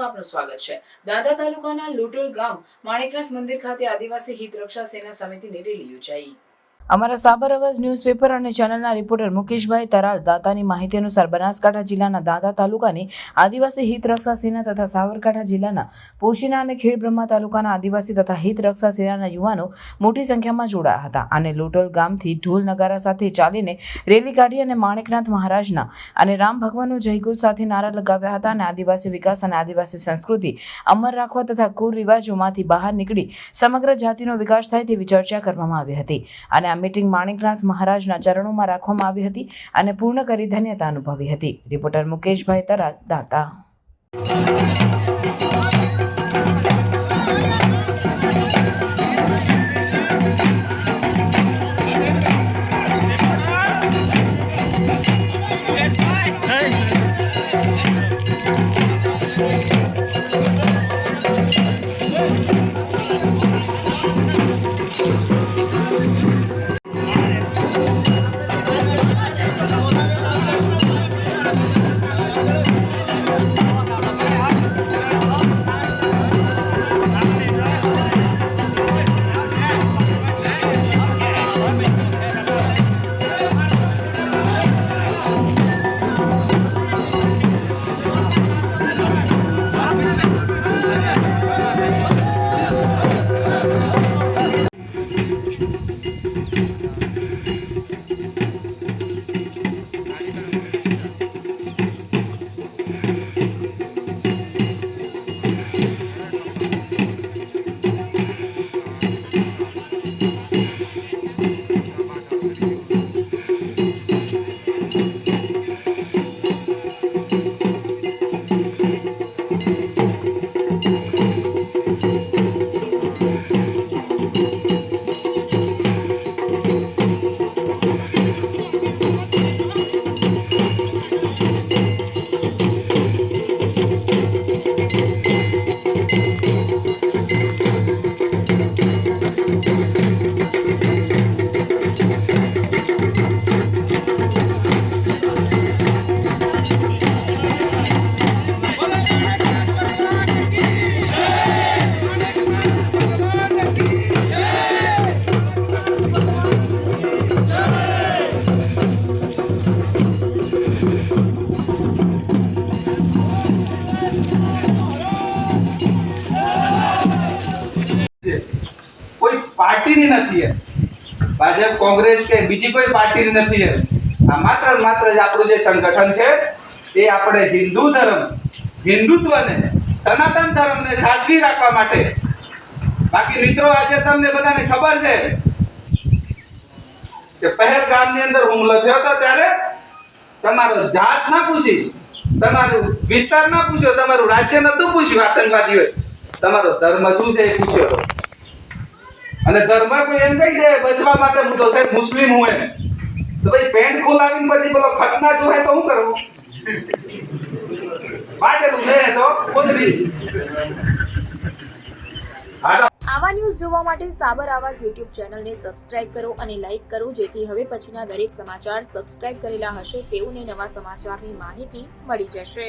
ન્યૂઝમાં આપનું સ્વાગત છે। દાંતા તાલુકાના લોટોલ ગામ માણેકનાથ મંદિર ખાતે આદિવાસી હિત રક્ષા સેના સમિતિની રેલી યોજાઈ। અમારા સાબર અવાજ ન્યૂઝપેપર અને ચેનલના રિપોર્ટર મુકેશભાઈ તરાલ દાતાની માહિતી અનુસાર બનાસકાંઠા જિલ્લાના દાંતા તાલુકાની આદિવાસી હિત રક્ષા સેના તથા સાબરકાંઠા જિલ્લાના પોશીના અને ખેડબ્રહ્મા તાલુકાના આદિવાસી તથા હિત રક્ષા સેનાના યુવાનો મોટી સંખ્યામાં જોડાયા હતા અને લોટોલ ગામથી ઢોલ નગારા સાથે ચાલીને રેલી કાઢી અને માણેકનાથ મહારાજના અને રામ ભગવાનનો જયઘોષ સાથે નારા લગાવ્યા હતા અને આદિવાસી વિકાસ અને આદિવાસી સંસ્કૃતિ અમર રાખવા તથા કુરિવાજોમાંથી બહાર નીકળી સમગ્ર જાતિનો વિકાસ થાય તેવી ચર્ચા કરવામાં આવી હતી અને આ મીટિંગ માણેકનાથ મહારાજના ચરણોમાં રાખવામાં આવી હતી અને પૂર્ણ કરી ધન્યતા અનુભવી હતી। રિપોર્ટર મુકેશભાઈ તરાલ દાંતા। कोई पार्टी नहीं है, भाजप कांग्रेस के बीजी कोई पार्टी नहीं है। आ मात्र मात्र આપણું જે સંગઠન છે એ આપણે હિન્દુ ધર્મ હિન્દુત્વને સનાતન ધર્મને સાચવી રાખવા માટે। બાકી મિત્રો આજે તમને બધાને ખબર છે કે પહેલગામની અંદર હુમલો થયો હતો ત્યારે તમારો જાત ના પૂછી, તમારું વિસ્તાર ના પૂછ્યો, તમારું રાજ્ય નતું પૂછ્યું આતંકવાદીઓએ, તમારો ધર્મ શું છે એ પૂછ્યો હતો। અને ધર્મ કોઈ એમ કહી દે બચવા માટે હું તો સાહેબ મુસ્લિમ હું એમ, તો ભાઈ પેન્ટ ખોલાવીને પછી બોલો ખતના જો હે તો હું કરું પાટેલું છે તો કોદરી। આવા ન્યૂઝ જોવા માટે સાબર આવાજ યુટ્યુબ ચેનલને સબસ્ક્રાઇબ કરો અને લાઇક કરો, જેથી હવે પછીના દરેક સમાચાર સબસ્ક્રાઇબ કરેલા હશે તેઓને નવા સમાચારની માહિતી મળી જશે।